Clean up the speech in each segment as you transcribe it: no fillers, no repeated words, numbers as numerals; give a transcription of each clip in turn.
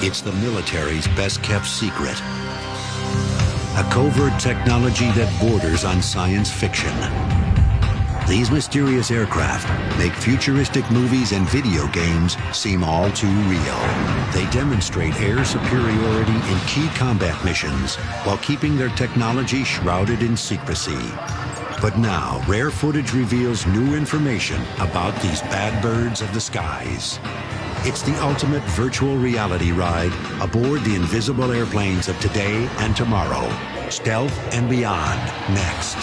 It's the military's best-kept secret. A covert technology that borders on science fiction. These mysterious aircraft make futuristic movies and video games seem all too real. They demonstrate air superiority in key combat missions while keeping their technology shrouded in secrecy. But now, rare footage reveals new information about these bad birds of the skies. It's the ultimate virtual reality ride aboard the invisible airplanes of today and tomorrow. Stealth and Beyond, next.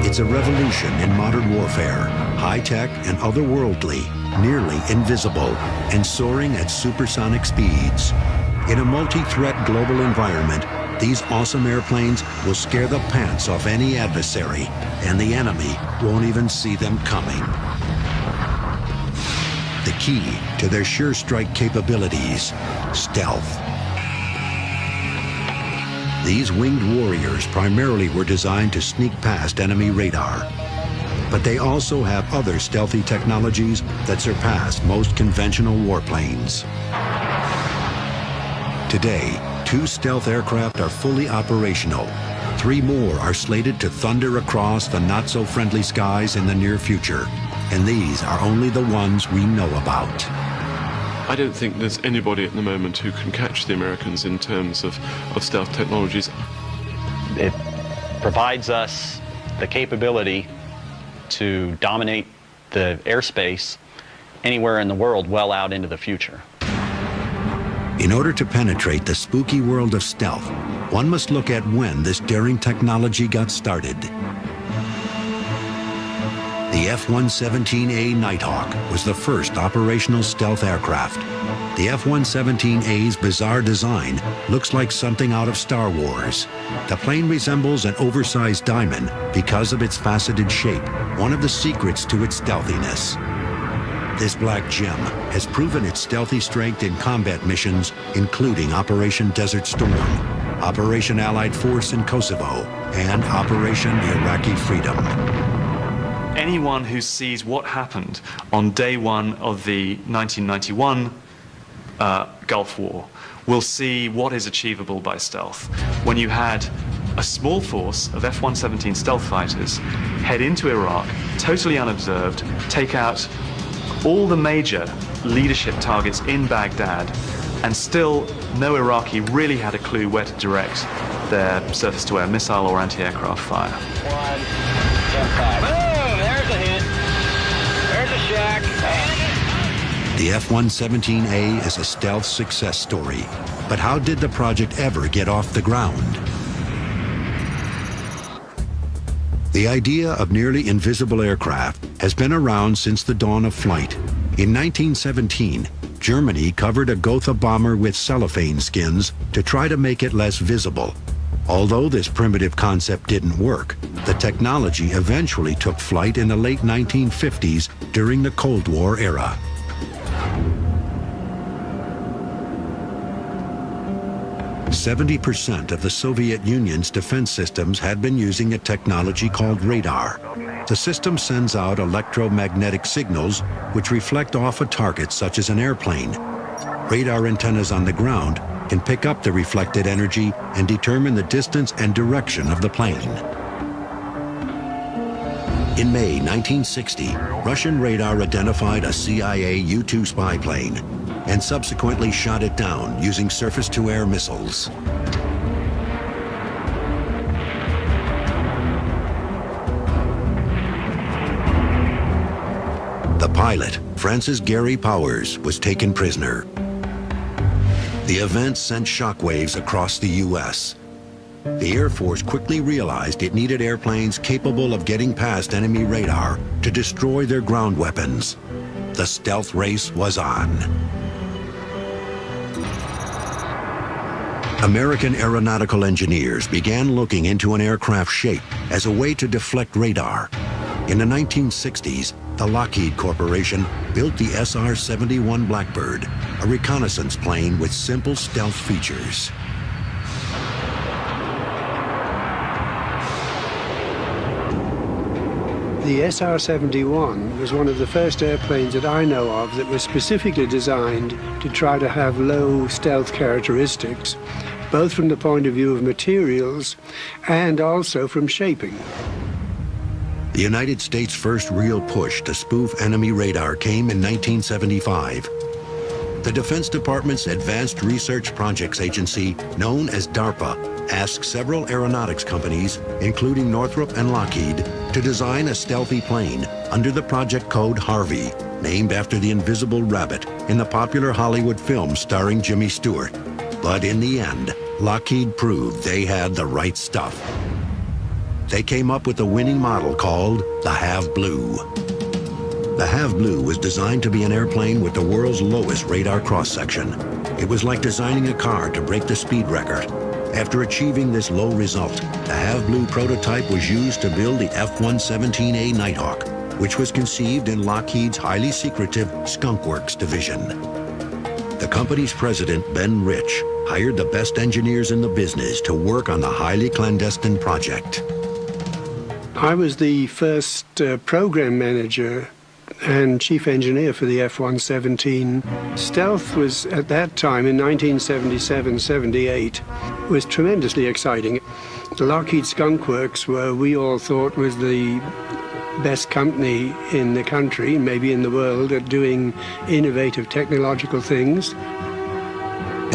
It's a revolution in modern warfare, high-tech and otherworldly, nearly invisible, and soaring at supersonic speeds. In a multi-threat global environment, these awesome airplanes will scare the pants off any adversary, and the enemy won't even see them coming. The key to their sure strike capabilities, stealth. These winged warriors primarily were designed to sneak past enemy radar. But they also have other stealthy technologies that surpass most conventional warplanes. Today, 2 stealth aircraft are fully operational. 3 more are slated to thunder across the not-so-friendly skies in the near future. And these are only the ones we know about. I don't think there's anybody at the moment who can catch the Americans in terms of stealth technologies. It provides us the capability to dominate the airspace anywhere in the world well out into the future. In order to penetrate the spooky world of stealth, one must look at when this daring technology got started. The F-117A Nighthawk was the first operational stealth aircraft. The F-117A's bizarre design looks like something out of Star Wars. The plane resembles an oversized diamond because of its faceted shape, one of the secrets to its stealthiness. This black gem has proven its stealthy strength in combat missions, including Operation Desert Storm, Operation Allied Force in Kosovo, and Operation Iraqi Freedom. Anyone who sees what happened on day one of the 1991 Gulf War will see what is achievable by stealth. When you had a small force of F-117 stealth fighters head into Iraq, totally unobserved, take out all the major leadership targets in Baghdad, and still no Iraqi really had a clue where to direct their surface-to-air missile or anti-aircraft fire. 1, 10, 5. The F-117A is a stealth success story. But how did the project ever get off the ground? The idea of nearly invisible aircraft has been around since the dawn of flight. In 1917, Germany covered a Gotha bomber with cellophane skins to try to make it less visible. Although this primitive concept didn't work, the technology eventually took flight in the late 1950s during the Cold War era. "70% of the Soviet Union's defense systems had been using a technology called radar. The system sends out electromagnetic signals which reflect off a target such as an airplane. Radar antennas on the ground can pick up the reflected energy and determine the distance and direction of the plane." In May 1960, Russian radar identified a CIA U-2 spy plane and subsequently shot it down using surface-to-air missiles. The pilot, Francis Gary Powers, was taken prisoner. The event sent shockwaves across the U.S. The Air Force quickly realized it needed airplanes capable of getting past enemy radar to destroy their ground weapons. The stealth race was on. American aeronautical engineers began looking into an aircraft shape as a way to deflect radar. In the 1960s, the Lockheed Corporation built the SR-71 Blackbird, a reconnaissance plane with simple stealth features. The SR-71 was one of the first airplanes that I know of that was specifically designed to try to have low stealth characteristics, both from the point of view of materials and also from shaping. The United States' first real push to spoof enemy radar came in 1975. The Defense Department's Advanced Research Projects Agency, known as DARPA, asked several aeronautics companies, including Northrop and Lockheed, to design a stealthy plane under the project code Harvey, named after the invisible rabbit in the popular Hollywood film starring Jimmy Stewart. But in the end, Lockheed proved they had the right stuff. They came up with a winning model called the Have Blue. The Have Blue was designed to be an airplane with the world's lowest radar cross-section. It was like designing a car to break the speed record. After achieving this low result, the Have Blue prototype was used to build the F-117A Nighthawk, which was conceived in Lockheed's highly secretive Skunk Works division. The company's president, Ben Rich, hired the best engineers in the business to work on the highly clandestine project. I was the first program manager and chief engineer for the F-117. Stealth was, at that time, in 1977-78, was tremendously exciting. The Lockheed Skunk Works, where we all thought was the best company in the country, maybe in the world, at doing innovative technological things.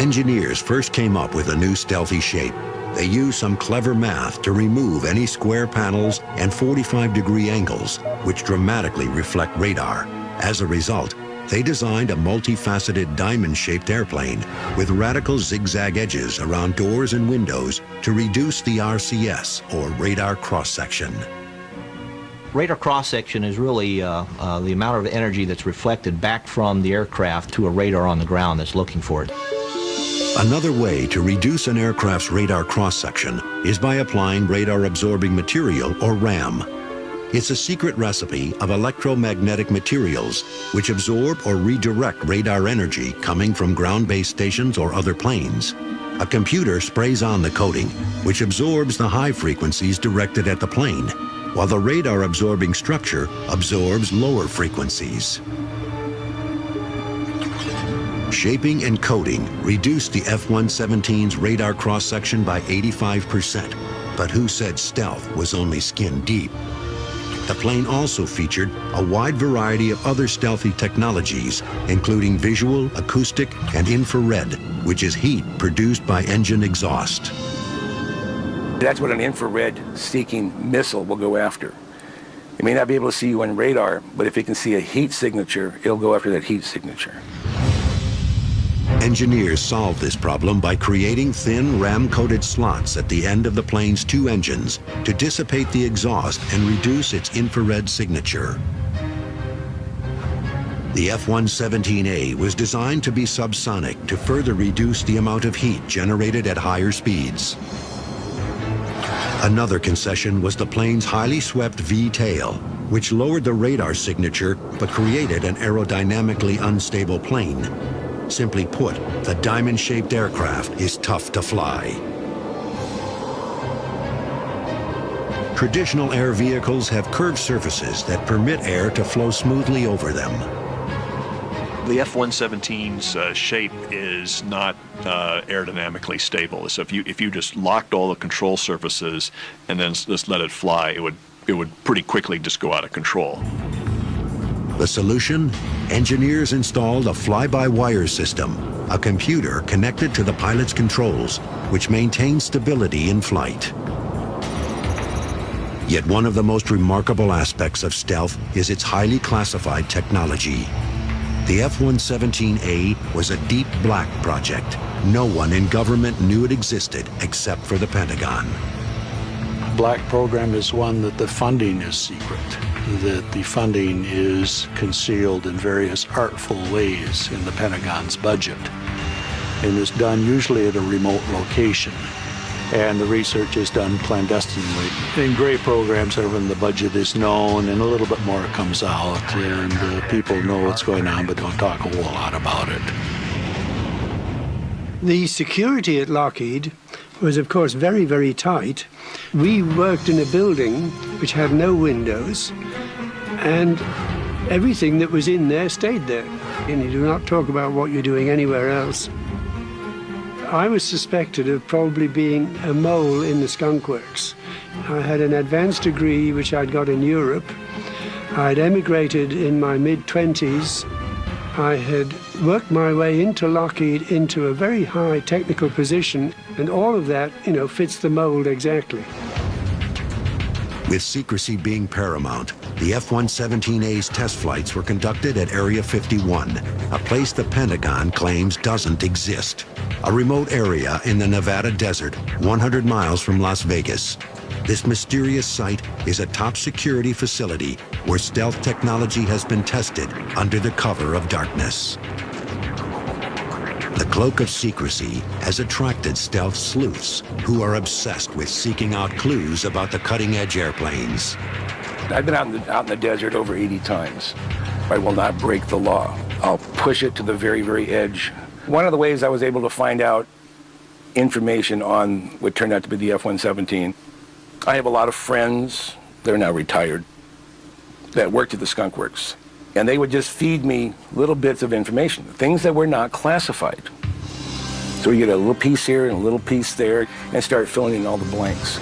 Engineers first came up with a new stealthy shape. They used some clever math to remove any square panels and 45-degree angles, which dramatically reflect radar. As a result, they designed a multifaceted diamond-shaped airplane with radical zigzag edges around doors and windows to reduce the RCS, or radar cross-section. Radar cross-section is really the amount of energy that's reflected back from the aircraft to a radar on the ground that's looking for it. Another way to reduce an aircraft's radar cross-section is by applying radar-absorbing material, or RAM. It's a secret recipe of electromagnetic materials which absorb or redirect radar energy coming from ground-based stations or other planes. A computer sprays on the coating, which absorbs the high frequencies directed at the plane, while the radar-absorbing structure absorbs lower frequencies. Shaping and coating reduced the F-117's radar cross-section by 85%, but who said stealth was only skin deep? The plane also featured a wide variety of other stealthy technologies, including visual, acoustic, and infrared, which is heat produced by engine exhaust. That's what an infrared-seeking missile will go after. It may not be able to see you on radar, but if it can see a heat signature, it'll go after that heat signature. Engineers solved this problem by creating thin RAM-coated slots at the end of the plane's two engines to dissipate the exhaust and reduce its infrared signature. The F-117A was designed to be subsonic to further reduce the amount of heat generated at higher speeds. Another concession was the plane's highly swept V-tail, which lowered the radar signature but created an aerodynamically unstable plane. Simply put, the diamond-shaped aircraft is tough to fly. Traditional air vehicles have curved surfaces that permit air to flow smoothly over them. The F-117's shape is not aerodynamically stable. So if you just locked all the control surfaces and then just let it fly, it would pretty quickly just go out of control. The solution? Engineers installed a fly-by-wire system, a computer connected to the pilot's controls, which maintains stability in flight. Yet one of the most remarkable aspects of stealth is its highly classified technology. The F-117A was a deep black project. No one in government knew it existed except for the Pentagon. Black program is one that the funding is secret, that the funding is concealed in various artful ways in the Pentagon's budget, and is done usually at a remote location, and the research is done clandestinely. In gray programs, when the budget is known and a little bit more comes out, and people know what's going on but don't talk a whole lot about it. The security at Lockheed was, of course, very, very tight. We worked in a building which had no windows, and everything that was in there stayed there. And you do not talk about what you're doing anywhere else. I was suspected of probably being a mole in the skunk works. I had an advanced degree which I'd got in Europe. I'd emigrated in my mid-20s. I had worked my way into Lockheed into a very high technical position, and all of that, fits the mold exactly. With secrecy being paramount, the F-117A's test flights were conducted at Area 51, a place the Pentagon claims doesn't exist. A remote area in the Nevada desert, 100 miles from Las Vegas. This mysterious site is a top security facility where stealth technology has been tested under the cover of darkness. The cloak of secrecy has attracted stealth sleuths who are obsessed with seeking out clues about the cutting-edge airplanes. I've been out in the desert over 80 times. I will not break the law. I'll push it to the very, very edge. One of the ways I was able to find out information on what turned out to be the F-117, I have a lot of friends, they're now retired, that worked at the Skunk Works. And they would just feed me little bits of information, things that were not classified. So you get a little piece here and a little piece there and start filling in all the blanks.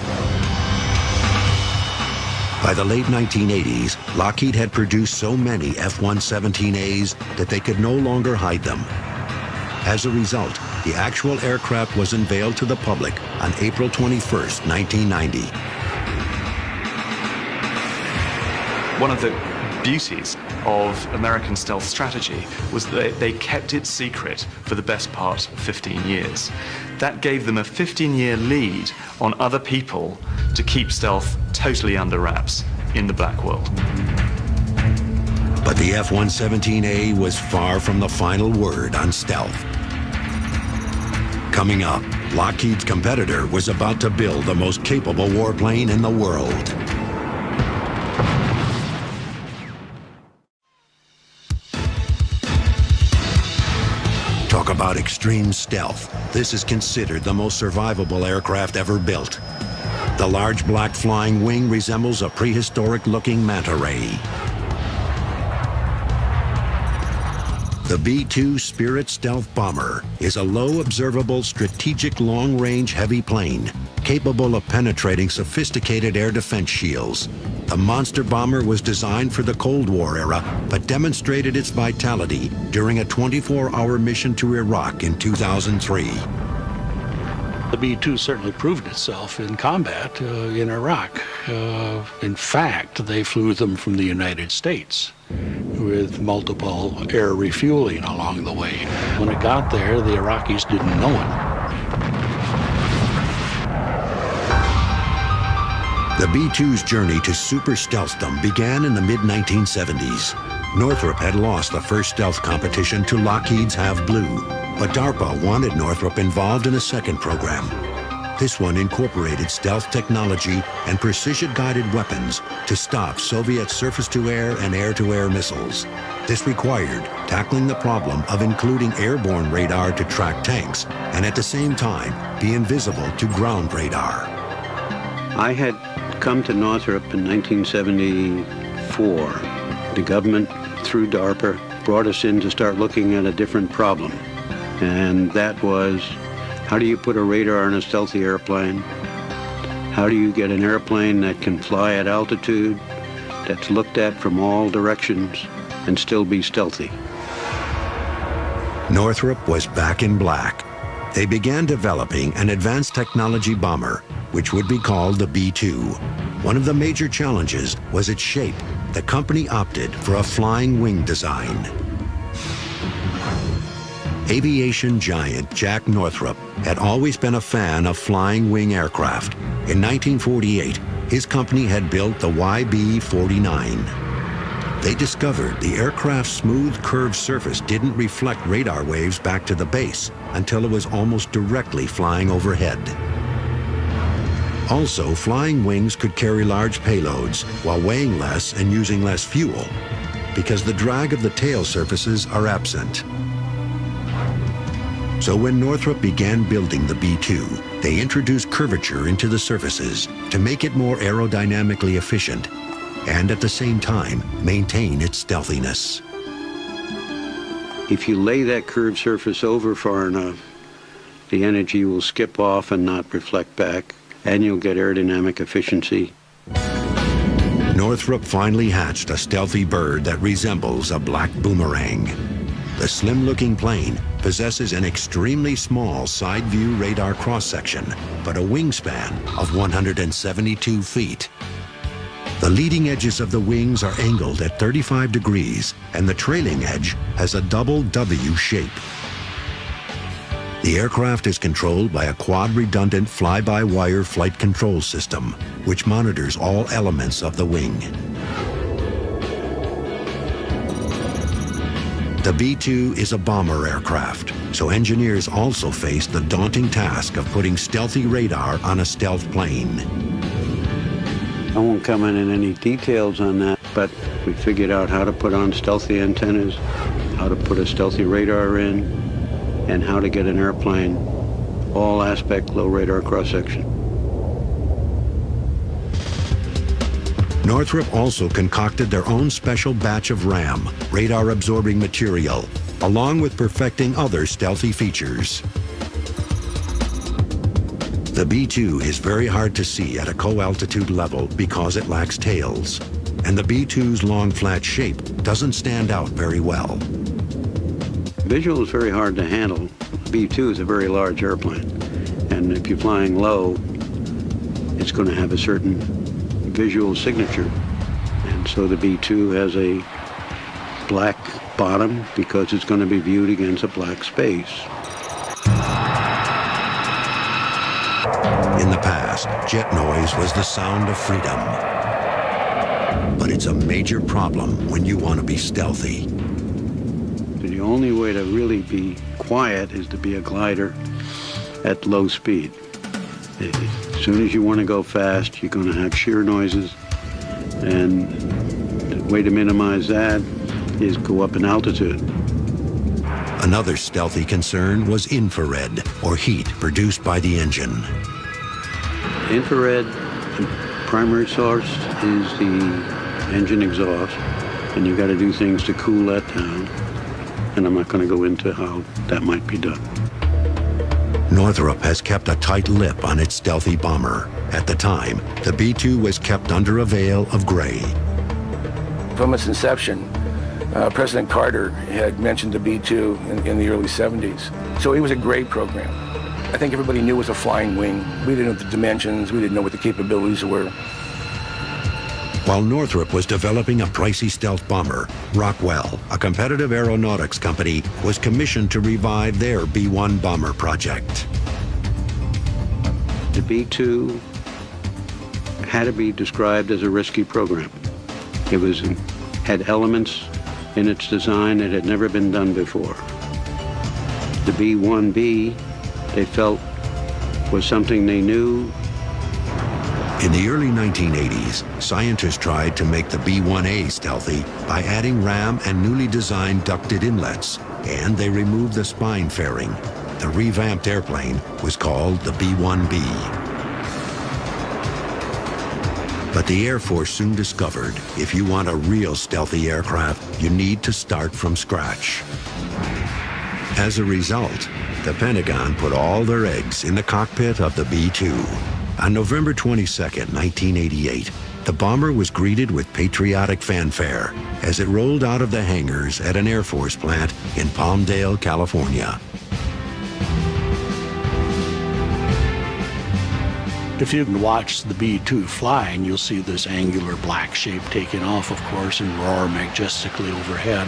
By the late 1980s, Lockheed had produced so many F-117As that they could no longer hide them. As a result, the actual aircraft was unveiled to the public on April 21st, 1990. One of the beauties of American stealth strategy was that they kept it secret for the best part of 15 years. That gave them a 15-year lead on other people to keep stealth totally under wraps in the black world. But the F-117A was far from the final word on stealth. Coming up, Lockheed's competitor was about to build the most capable warplane in the world. Talk about extreme stealth. This is considered the most survivable aircraft ever built. The large black flying wing resembles a prehistoric-looking manta ray. The B-2 Spirit Stealth Bomber is a low observable strategic long-range heavy plane capable of penetrating sophisticated air defense shields. The monster bomber was designed for the Cold War era, but demonstrated its vitality during a 24-hour mission to Iraq in 2003. The B-2 certainly proved itself in combat in Iraq. In fact, they flew them from the United States with multiple air refueling along the way. When it got there, the Iraqis didn't know it. The B-2's journey to super stealthdom began in the mid-1970s. Northrop had lost the first stealth competition to Lockheed's Have Blue, but DARPA wanted Northrop involved in a second program. This one incorporated stealth technology and precision-guided weapons to stop Soviet surface-to-air and air-to-air missiles. This required tackling the problem of including airborne radar to track tanks and at the same time be invisible to ground radar. I had come to Northrop in 1974. The government, through DARPA, brought us in to start looking at a different problem. And that was, how do you put a radar in a stealthy airplane? How do you get an airplane that can fly at altitude, that's looked at from all directions, and still be stealthy? Northrop was back in black. They began developing an advanced technology bomber, which would be called the B-2. One of the major challenges was its shape. The company opted for a flying wing design. Aviation giant Jack Northrop had always been a fan of flying wing aircraft. In 1948, his company had built the YB-49. They discovered the aircraft's smooth, curved surface didn't reflect radar waves back to the base until it was almost directly flying overhead. Also, flying wings could carry large payloads while weighing less and using less fuel because the drag of the tail surfaces are absent. So when Northrop began building the B-2, they introduced curvature into the surfaces to make it more aerodynamically efficient. and at the same time maintain its stealthiness. If you lay that curved surface over far enough, the energy will skip off and not reflect back, and you'll get aerodynamic efficiency. Northrop finally hatched a stealthy bird that resembles a black boomerang. The slim-looking plane possesses an extremely small side-view radar cross-section, but a wingspan of 172 feet. The leading edges of the wings are angled at 35 degrees, and the trailing edge has a double W shape. The aircraft is controlled by a quad-redundant fly-by-wire flight control system, which monitors all elements of the wing. The B-2 is a bomber aircraft, so engineers also face the daunting task of putting stealthy radar on a stealth plane. I won't comment in any details on that, but we figured out how to put on stealthy antennas, how to put a stealthy radar in, and how to get an airplane all aspect low radar cross-section. Northrop also concocted their own special batch of RAM, radar-absorbing material, along with perfecting other stealthy features. The B-2 is very hard to see at a co-altitude level because it lacks tails, and the B-2's long flat shape doesn't stand out very well. Visual is very hard to handle. B-2 is a very large airplane, and if you're flying low, it's going to have a certain visual signature. And so the B-2 has a black bottom because it's going to be viewed against a black space. In the past, jet noise was the sound of freedom. But it's a major problem when you want to be stealthy. The only way to really be quiet is to be a glider at low speed. As soon as you want to go fast, you're going to have shear noises, and the way to minimize that is go up in altitude. Another stealthy concern was infrared, or heat produced by the engine. Infrared, the primary source is the engine exhaust, and you've got to do things to cool that down, and I'm not going to go into how that might be done. Northrop has kept a tight lip on its stealthy bomber. At the time, the B-2 was kept under a veil of gray. From its inception, President Carter had mentioned the B-2 in the early 70s. So it was a great program. I think everybody knew it was a flying wing. We didn't know the dimensions. We didn't know what the capabilities were. While Northrop was developing a pricey stealth bomber, Rockwell, a competitive aeronautics company, was commissioned to revive their B-1 bomber project. The B-2 had to be described as a risky program. It had elements in its design that had never been done before. The B-1B, they felt, was something they knew. In the early 1980s, scientists tried to make the B-1A stealthy by adding RAM and newly designed ducted inlets, and they removed the spine fairing. The revamped airplane was called the B-1B. But the Air Force soon discovered if you want a real stealthy aircraft, you need to start from scratch. As a result, the Pentagon put all their eggs in the cockpit of the B-2. On November 22, 1988, the bomber was greeted with patriotic fanfare as it rolled out of the hangars at an Air Force plant in Palmdale, California. If you watch the B-2 flying, you'll see this angular black shape taking off, of course, and roar majestically overhead.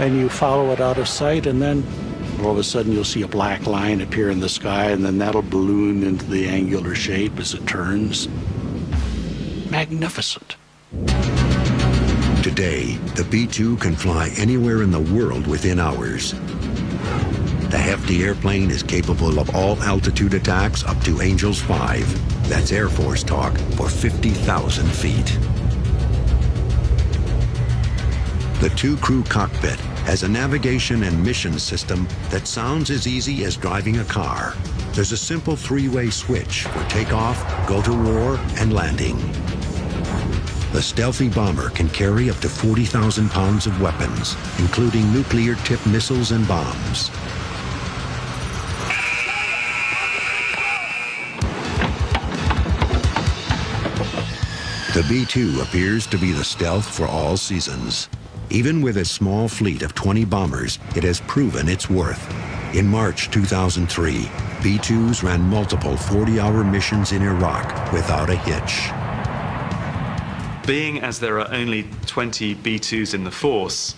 And you follow it out of sight, and then all of a sudden you'll see a black line appear in the sky, and then that'll balloon into the angular shape as it turns. Magnificent. Today, the B-2 can fly anywhere in the world within hours. The hefty airplane is capable of all altitude attacks up to Angels 5. That's Air Force talk for 50,000 feet. The two-crew cockpit has a navigation and mission system that sounds as easy as driving a car. There's a simple three-way switch for takeoff, go to war, and landing. The stealthy bomber can carry up to 40,000 pounds of weapons, including nuclear-tipped missiles and bombs. The B-2 appears to be the stealth for all seasons. Even with a small fleet of 20 bombers, it has proven its worth. In March 2003, B-2s ran multiple 40-hour missions in Iraq without a hitch. Being as there are only 20 B-2s in the force,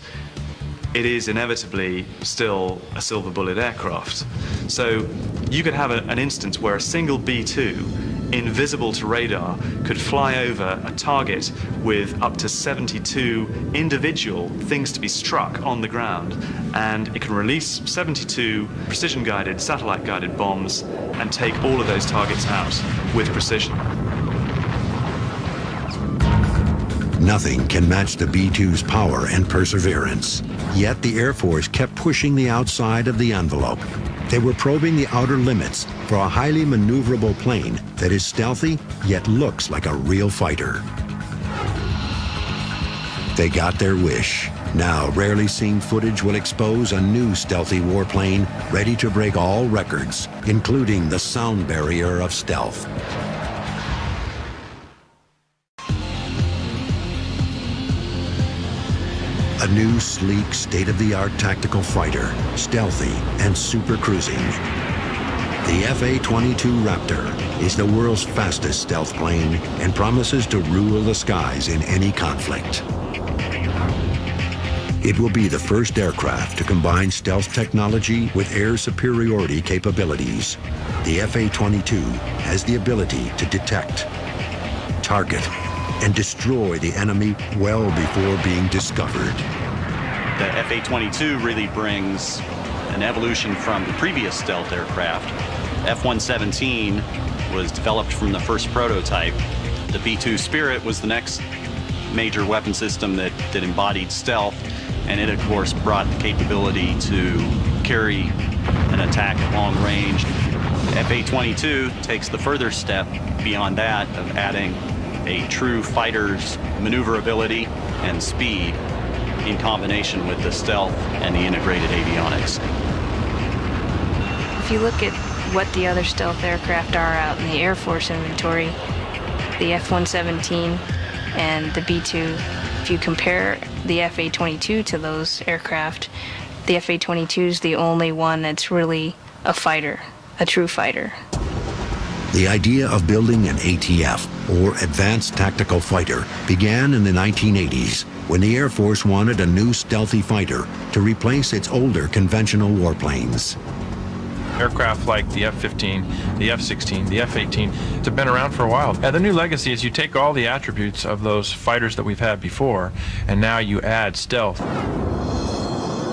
it is inevitably still a silver bullet aircraft. So you could have an instance where a single B-2, invisible to radar, could fly over a target with up to 72 individual things to be struck on the ground, and it can release 72 precision-guided, satellite-guided bombs and take all of those targets out with precision. Nothing can match the B-2's power and perseverance. Yet the Air Force kept pushing the outside of the envelope. They were probing the outer limits for a highly maneuverable plane that is stealthy yet looks like a real fighter. They got their wish. Now, rarely seen footage will expose a new stealthy warplane ready to break all records, including the sound barrier of stealth. A new, sleek, state-of-the-art tactical fighter, stealthy and super cruising. The F/A-22 Raptor is the world's fastest stealth plane and promises to rule the skies in any conflict. It will be the first aircraft to combine stealth technology with air superiority capabilities. The F/A-22 has the ability to detect, target, and destroy the enemy well before being discovered. The F/A-22 really brings an evolution from the previous stealth aircraft. F-117 was developed from the first prototype. The B-2 Spirit was the next major weapon system that embodied stealth, and it of course brought the capability to carry an attack at long range. F/A-22 takes the further step beyond that of adding a true fighter's maneuverability and speed in combination with the stealth and the integrated avionics. If you look at what the other stealth aircraft are out in the Air Force inventory, the F-117 and the B-2, if you compare the F/A-22 to those aircraft, the F/A-22 is the only one that's really a fighter, a true fighter. The idea of building an ATF, or Advanced Tactical Fighter, began in the 1980s when the Air Force wanted a new stealthy fighter to replace its older conventional warplanes. Aircraft like the F-15, the F-16, the F-18 have been around for a while. And the new legacy is you take all the attributes of those fighters that we've had before, and now you add stealth.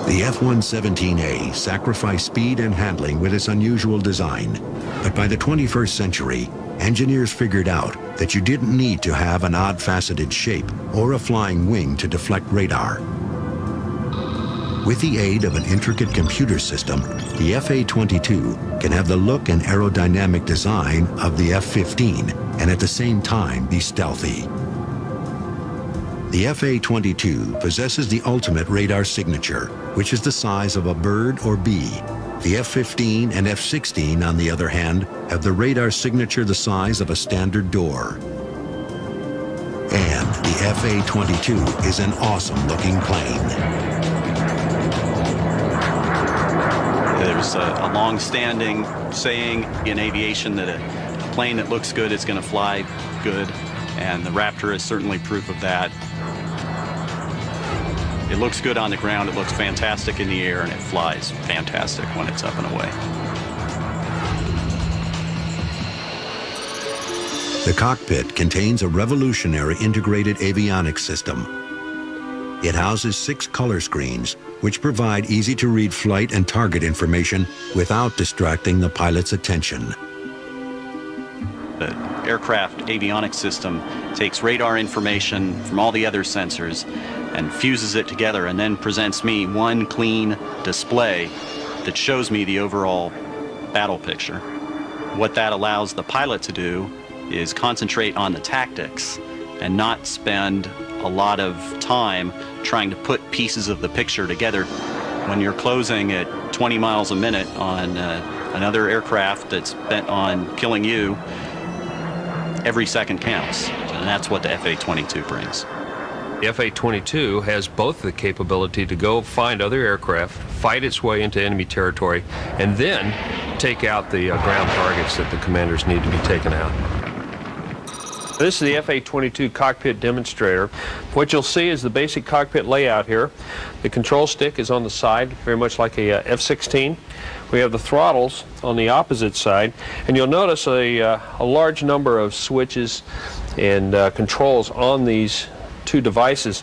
The F-117A sacrificed speed and handling with its unusual design. But by the 21st century, engineers figured out that you didn't need to have an odd-faceted shape or a flying wing to deflect radar. With the aid of an intricate computer system, the F/A-22 can have the look and aerodynamic design of the F-15 and at the same time be stealthy. The F/A-22 possesses the ultimate radar signature, which is the size of a bird or bee. The F-15 and F-16, on the other hand, have the radar signature the size of a standard door. And the F/A-22 is an awesome-looking plane. There's a long-standing saying in aviation that a plane that looks good is going to fly good, and the Raptor is certainly proof of that. It looks good on the ground, it looks fantastic in the air, and it flies fantastic when it's up and away. The cockpit contains a revolutionary integrated avionics system. It houses 6 color screens, which provide easy-to-read flight and target information without distracting the pilot's attention. The aircraft avionics system takes radar information from all the other sensors and fuses it together and then presents me one clean display that shows me the overall battle picture. What that allows the pilot to do is concentrate on the tactics and not spend a lot of time trying to put pieces of the picture together. When you're closing at 20 miles a minute on another aircraft that's bent on killing you, every second counts, and that's what the F/A-22 brings. The F/A-22 has both the capability to go find other aircraft, fight its way into enemy territory, and then take out the ground targets that the commanders need to be taken out. This is the F/A-22 cockpit demonstrator. What you'll see is the basic cockpit layout here. The control stick is on the side, very much like a F-16. We have the throttles on the opposite side, and you'll notice a large number of switches and controls on these two devices.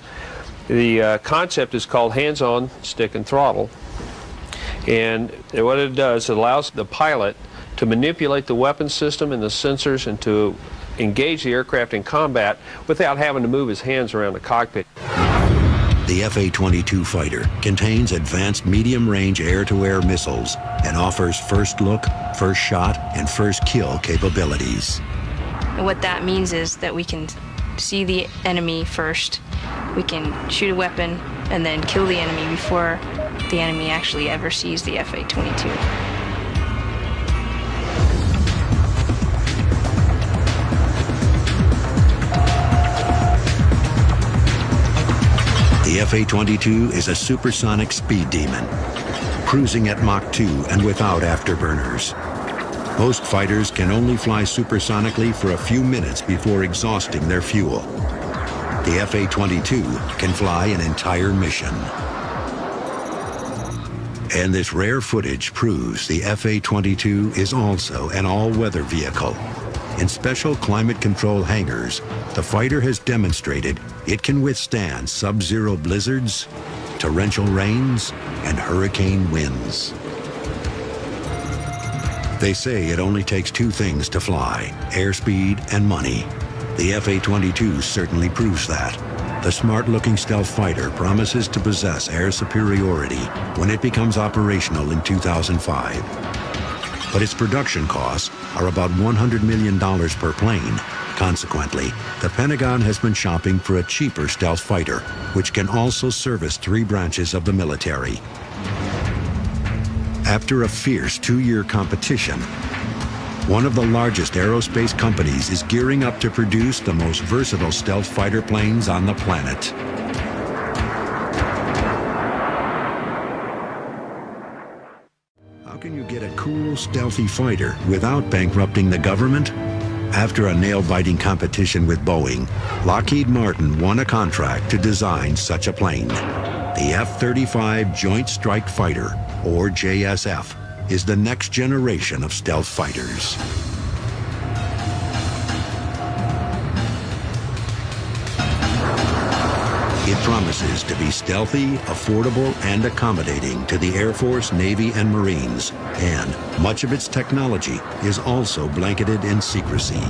The concept is called hands-on stick and throttle, and what it does, it allows the pilot to manipulate the weapon system and the sensors and to engage the aircraft in combat without having to move his hands around the cockpit. The F/A-22 fighter contains advanced medium-range air-to-air missiles and offers first look, first shot, and first kill capabilities. And what that means is that we can see the enemy first, we can shoot a weapon, and then kill the enemy before the enemy actually ever sees the F/A-22. The F/A-22 is a supersonic speed demon, cruising at Mach 2 and without afterburners. Most fighters can only fly supersonically for a few minutes before exhausting their fuel. The F/A-22 can fly an entire mission. And this rare footage proves the F/A-22 is also an all-weather vehicle. In special climate-control hangars, the fighter has demonstrated it can withstand sub-zero blizzards, torrential rains, and hurricane winds. They say it only takes two things to fly: airspeed and money. The F/A-22 certainly proves that. The smart-looking stealth fighter promises to possess air superiority when it becomes operational in 2005. But its production costs are about $100 million per plane. Consequently, the Pentagon has been shopping for a cheaper stealth fighter, which can also service 3 branches of the military. After a fierce 2-year competition, one of the largest aerospace companies is gearing up to produce the most versatile stealth fighter planes on the planet. How can you get a cool, stealthy fighter without bankrupting the government? After a nail-biting competition with Boeing, Lockheed Martin won a contract to design such a plane. The F-35 Joint Strike Fighter, or JSF, is the next generation of stealth fighters. It promises to be stealthy, affordable, and accommodating to the Air Force, Navy, and Marines, and much of its technology is also blanketed in secrecy.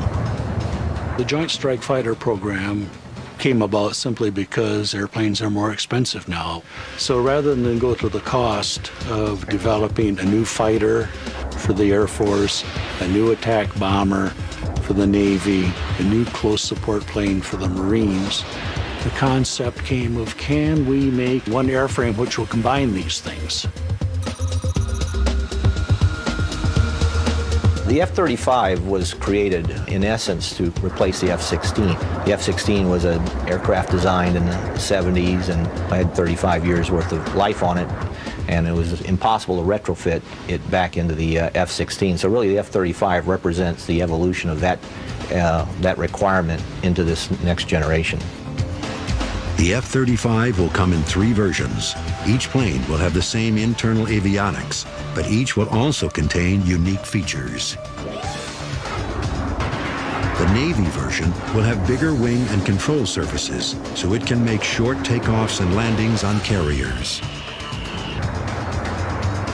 The Joint Strike Fighter program came about simply because airplanes are more expensive now. So rather than go to the cost of developing a new fighter for the Air Force, a new attack bomber for the Navy, a new close support plane for the Marines, the concept came of, can we make one airframe which will combine these things? The F-35 was created, in essence, to replace the F-16. The F-16 was an aircraft designed in the 70s and had 35 years worth of life on it, and it was impossible to retrofit it back into the F-16. So really the F-35 represents the evolution of that requirement into this next generation. The F-35 will come in 3 versions. Each plane will have the same internal avionics, but each will also contain unique features. The Navy version will have bigger wing and control surfaces, so it can make short takeoffs and landings on carriers.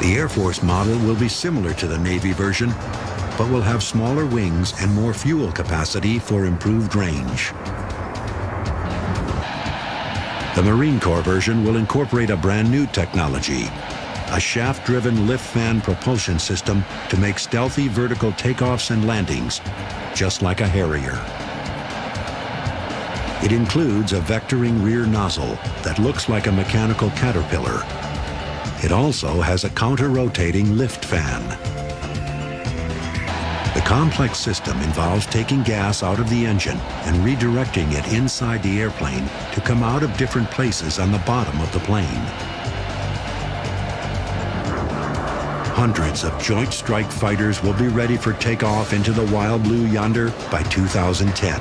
The Air Force model will be similar to the Navy version, but will have smaller wings and more fuel capacity for improved range. The Marine Corps version will incorporate a brand new technology, a shaft-driven lift fan propulsion system to make stealthy vertical takeoffs and landings, just like a Harrier. It includes a vectoring rear nozzle that looks like a mechanical caterpillar. It also has a counter-rotating lift fan. The complex system involves taking gas out of the engine and redirecting it inside the airplane to come out of different places on the bottom of the plane. Hundreds of Joint Strike Fighters will be ready for takeoff into the wild blue yonder by 2010.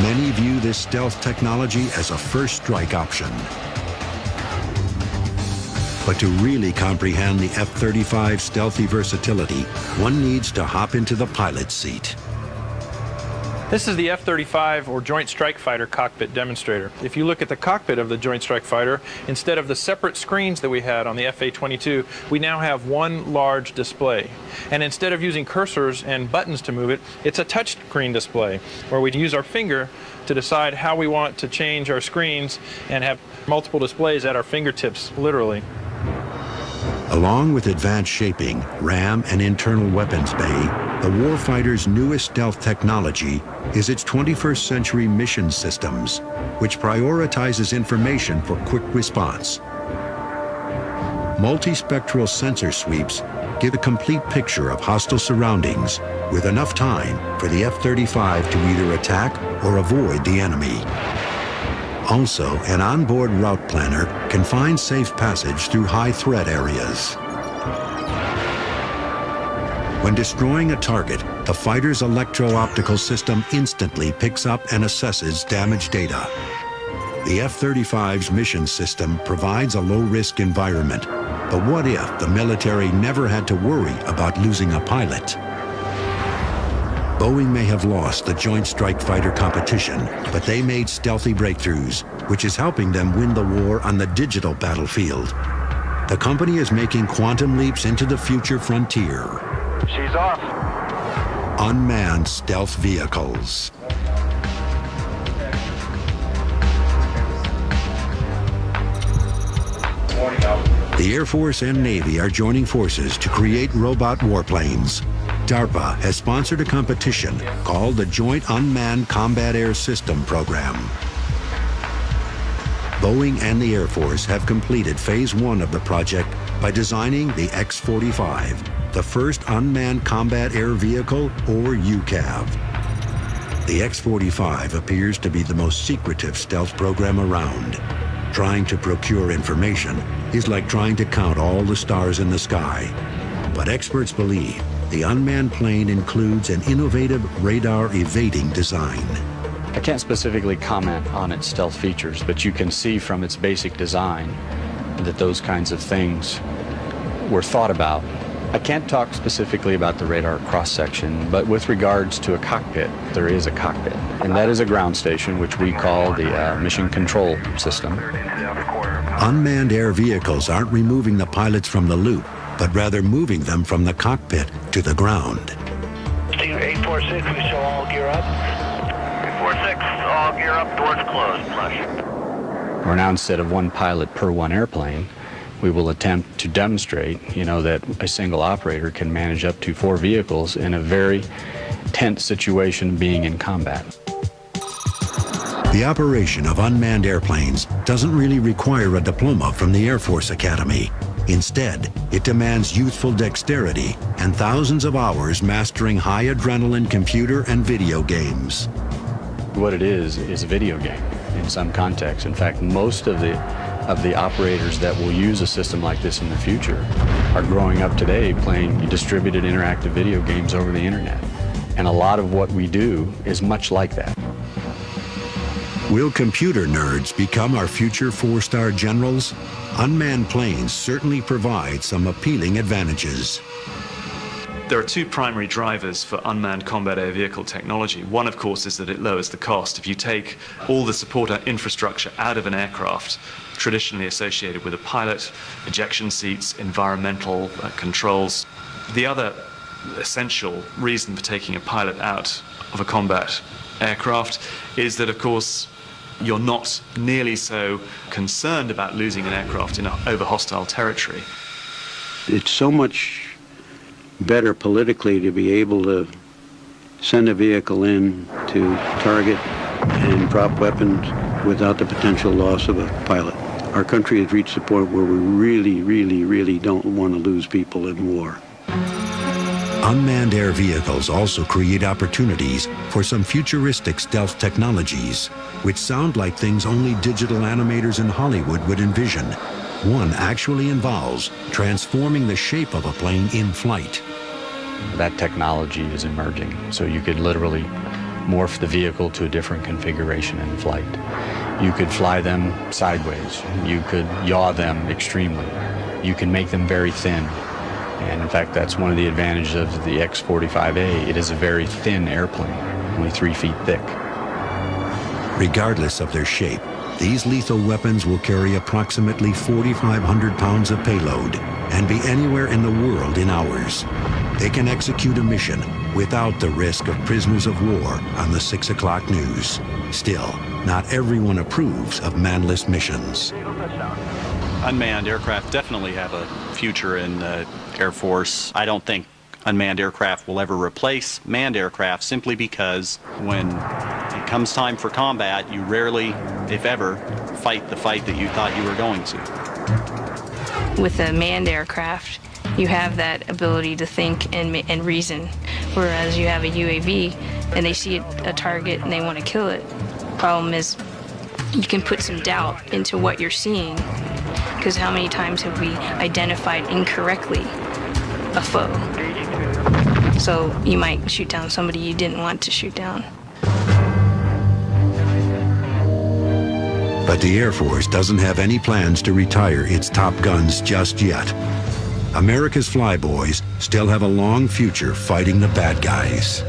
Many view this stealth technology as a first strike option. But to really comprehend the F-35's stealthy versatility, one needs to hop into the pilot's seat. This is the F-35 or Joint Strike Fighter cockpit demonstrator. If you look at the cockpit of the Joint Strike Fighter, instead of the separate screens that we had on the F-A-22, we now have one large display. And instead of using cursors and buttons to move it, it's a touch screen display where we use our finger to decide how we want to change our screens and have multiple displays at our fingertips, literally. Along with advanced shaping, RAM, and internal weapons bay, the warfighter's newest stealth technology is its 21st century mission systems, which prioritizes information for quick response. Multispectral sensor sweeps give a complete picture of hostile surroundings with enough time for the F-35 to either attack or avoid the enemy. Also, an onboard route planner can find safe passage through high-threat areas. When destroying a target, the fighter's electro-optical system instantly picks up and assesses damaged data. The F-35's mission system provides a low-risk environment, but what if the military never had to worry about losing a pilot? Boeing may have lost the Joint Strike Fighter competition, but they made stealthy breakthroughs, which is helping them win the war on the digital battlefield. The company is making quantum leaps into the future frontier. She's off. Unmanned stealth vehicles. The Air Force and Navy are joining forces to create robot warplanes. DARPA has sponsored a competition called the Joint Unmanned Combat Air System Program. Boeing and the Air Force have completed Phase 1 of the project by designing the X-45, the first unmanned combat air vehicle, or UCAV. The X-45 appears to be the most secretive stealth program around. Trying to procure information is like trying to count all the stars in the sky. But experts believe the unmanned plane includes an innovative radar-evading design. I can't specifically comment on its stealth features, but you can see from its basic design that those kinds of things were thought about. I can't talk specifically about the radar cross-section, but with regards to a cockpit, there is a cockpit. And that is a ground station, which we call the Mission Control System. Unmanned air vehicles aren't removing the pilots from the loop, but rather moving them from the cockpit to the ground. 846, we shall all gear up. 846, all gear up, doors closed, flush. Or now, instead of one pilot per one airplane, we will attempt to demonstrate, that a single operator can manage up to 4 vehicles in a very tense situation being in combat. The operation of unmanned airplanes doesn't really require a diploma from the Air Force Academy. Instead, it demands youthful dexterity and thousands of hours mastering high adrenaline computer and video games. What it is a video game in some context. In fact, most of the operators that will use a system like this in the future are growing up today playing distributed interactive video games over the internet. And a lot of what we do is much like that. Will computer nerds become our future 4-star generals? Unmanned planes certainly provide some appealing advantages. There are 2 primary drivers for unmanned combat air vehicle technology. One, of course, is that it lowers the cost. If you take all the support infrastructure out of an aircraft, traditionally associated with a pilot, ejection seats, environmental controls. The other essential reason for taking a pilot out of a combat aircraft is that, of course, you're not nearly so concerned about losing an aircraft over hostile territory. It's so much better politically to be able to send a vehicle in to target and drop weapons without the potential loss of a pilot. Our country has reached a point where we really don't want to lose people in war. Unmanned air vehicles also create opportunities for some futuristic stealth technologies, which sound like things only digital animators in Hollywood would envision. One actually involves transforming the shape of a plane in flight. That technology is emerging, so you could literally morph the vehicle to a different configuration in flight. You could fly them sideways. You could yaw them extremely. You can make them very thin. And in fact, that's one of the advantages of the X-45A. It is a very thin airplane, only 3 feet thick. Regardless of their shape, these lethal weapons will carry approximately 4,500 pounds of payload and be anywhere in the world in hours. They can execute a mission without the risk of prisoners of war on the 6 o'clock news. Still, not everyone approves of manless missions. Unmanned aircraft definitely have a future in the Air Force. I don't think unmanned aircraft will ever replace manned aircraft, simply because when it comes time for combat, you rarely, if ever, fight the fight that you thought you were going to. With a manned aircraft, you have that ability to think and reason, whereas you have a UAV and they see a target and they want to kill it. Problem is, you can put some doubt into what you're seeing, because how many times have we identified incorrectly a foe? So you might shoot down somebody you didn't want to shoot down. But the Air Force doesn't have any plans to retire its top guns just yet. America's flyboys still have a long future fighting the bad guys.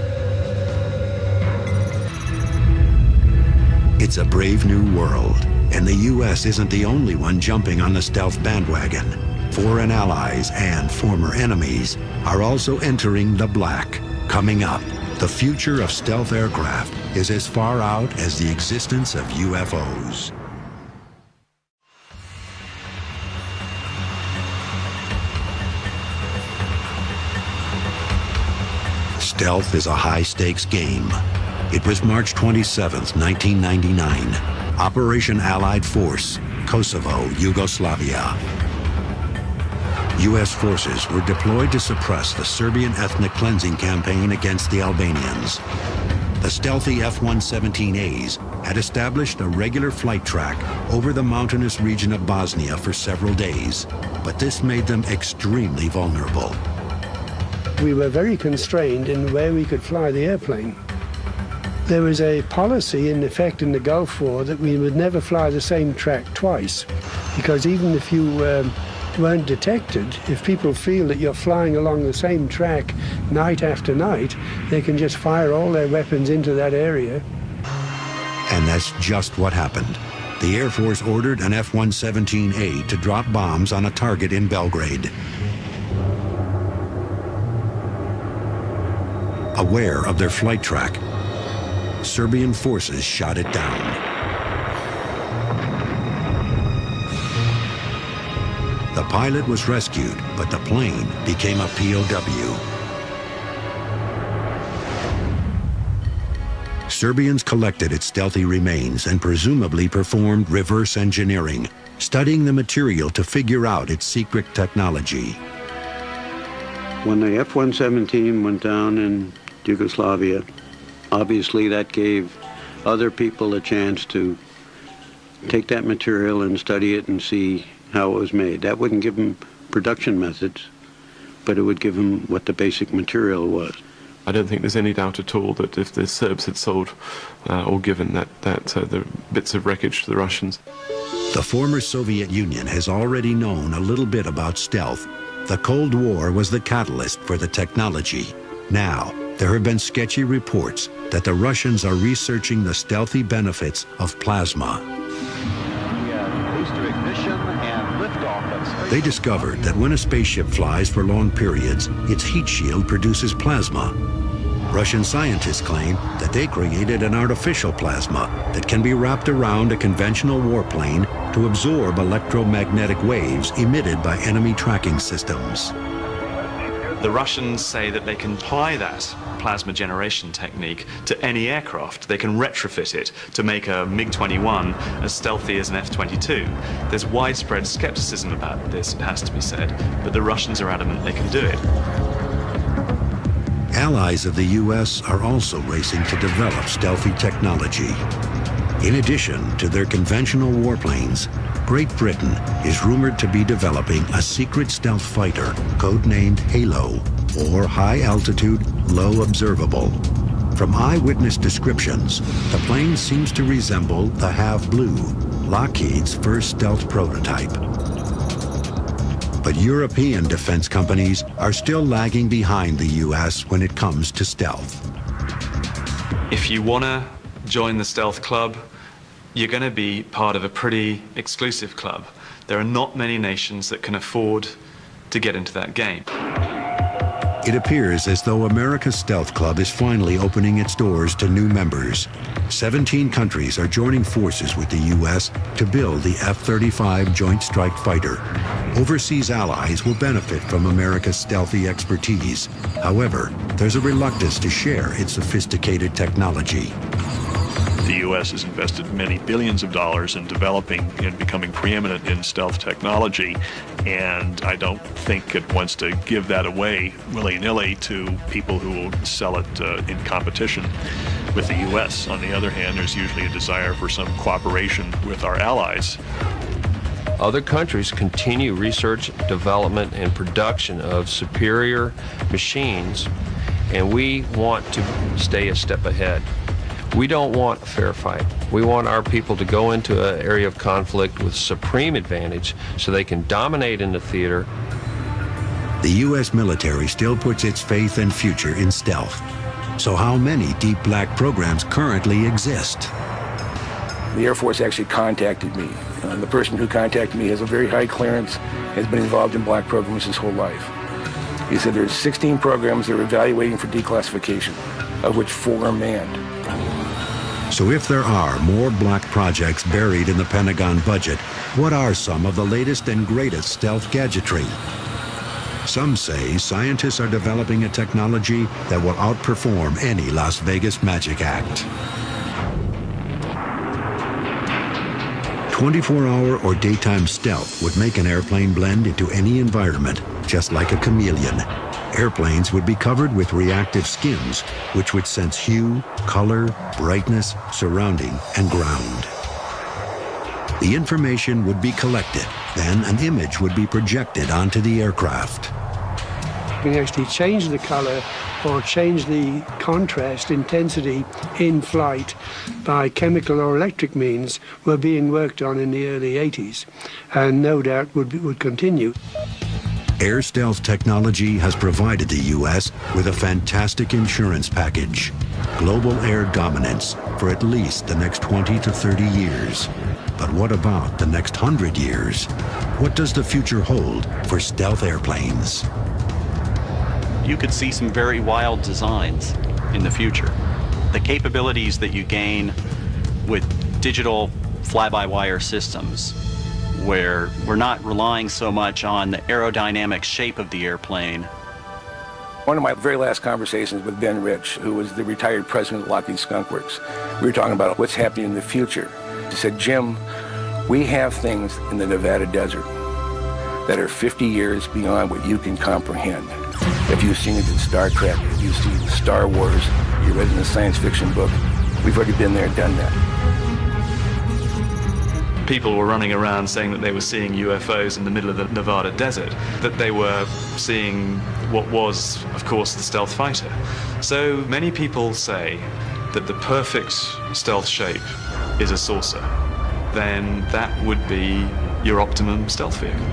It's a brave new world, and the U.S. isn't the only one jumping on the stealth bandwagon. Foreign allies and former enemies are also entering the black. Coming up, the future of stealth aircraft is as far out as the existence of UFOs. Stealth is a high-stakes game. It was March 27th, 1999. Operation Allied Force, Kosovo, Yugoslavia. U.S. forces were deployed to suppress the Serbian ethnic cleansing campaign against the Albanians. The stealthy F-117As had established a regular flight track over the mountainous region of Bosnia for several days, but this made them extremely vulnerable. We were very constrained in where we could fly the airplane. There was a policy in effect in the Gulf War that we would never fly the same track twice, because even if you weren't detected, if people feel that you're flying along the same track night after night, they can just fire all their weapons into that area. And that's just what happened. The Air Force ordered an F-117A to drop bombs on a target in Belgrade. Aware of their flight track, Serbian forces shot it down. The pilot was rescued, but the plane became a POW. Serbians collected its stealthy remains and presumably performed reverse engineering, studying the material to figure out its secret technology. When the F-117 went down in Yugoslavia, obviously that gave other people a chance to take that material and study it and see how it was made. That wouldn't give them production methods, but it would give them what the basic material was. I don't think there's any doubt at all that if the Serbs had sold or given the bits of wreckage to the Russians. The former Soviet Union has already known a little bit about stealth. The Cold War was the catalyst for the technology. Now, there have been sketchy reports that the Russians are researching the stealthy benefits of plasma. They discovered that when a spaceship flies for long periods, its heat shield produces plasma. Russian scientists claim that they created an artificial plasma that can be wrapped around a conventional warplane to absorb electromagnetic waves emitted by enemy tracking systems. The Russians say that they can apply that plasma generation technique to any aircraft. They can retrofit it to make a MiG-21 as stealthy as an F-22. There's widespread skepticism about this, it has to be said, but the Russians are adamant they can do it. Allies of the U.S. are also racing to develop stealthy technology. In addition to their conventional warplanes, Great Britain is rumored to be developing a secret stealth fighter codenamed Halo, or High Altitude, Low Observable. From eyewitness descriptions, the plane seems to resemble the Have Blue, Lockheed's first stealth prototype. But European defense companies are still lagging behind the U.S. when it comes to stealth. If you want to join the stealth club, you're going to be part of a pretty exclusive club. There are not many nations that can afford to get into that game. It appears as though America's Stealth Club is finally opening its doors to new members. 17 countries are joining forces with the U.S. to build the F-35 Joint Strike Fighter. Overseas allies will benefit from America's stealthy expertise. However, there's a reluctance to share its sophisticated technology. The U.S. has invested many billions of dollars in developing and becoming preeminent in stealth technology, and I don't think it wants to give that away willy-nilly to people who will sell it in competition with the U.S. On the other hand, there's usually a desire for some cooperation with our allies. Other countries continue research, development, and production of superior machines, and we want to stay a step ahead. We don't want a fair fight. We want our people to go into an area of conflict with supreme advantage so they can dominate in the theater. The U.S. military still puts its faith and future in stealth. So how many deep black programs currently exist? The Air Force actually contacted me. The person who contacted me has a very high clearance, has been involved in black programs his whole life. He said there's 16 programs they're evaluating for declassification, of which 4 are manned. So if there are more black projects buried in the Pentagon budget, what are some of the latest and greatest stealth gadgetry? Some say scientists are developing a technology that will outperform any Las Vegas magic act. 24-hour or daytime stealth would make an airplane blend into any environment, just like a chameleon. Airplanes would be covered with reactive skins, which would sense hue, color, brightness, surrounding, and ground. The information would be collected, then an image would be projected onto the aircraft. We can actually change the color or change the contrast intensity in flight by chemical or electric means were being worked on in the early 80s, and no doubt would continue. Air stealth technology has provided the U.S. with a fantastic insurance package. Global air dominance for at least the next 20 to 30 years. But what about the next 100 years? What does the future hold for stealth airplanes? You could see some very wild designs in the future. The capabilities that you gain with digital fly-by-wire systems, where we're not relying so much on the aerodynamic shape of the airplane. One of my very last conversations with Ben Rich, who was the retired president of Lockheed Skunk Works, we were talking about what's happening in the future. He said, Jim, we have things in the Nevada desert that are 50 years beyond what you can comprehend. If you've seen it in Star Trek, if you've seen it in Star Wars, you read it in a science fiction book, we've already been there, done that. People were running around saying that they were seeing UFOs in the middle of the Nevada desert, that they were seeing what was, of course, the stealth fighter. So many people say that the perfect stealth shape is a saucer. Then that would be your optimum stealth vehicle.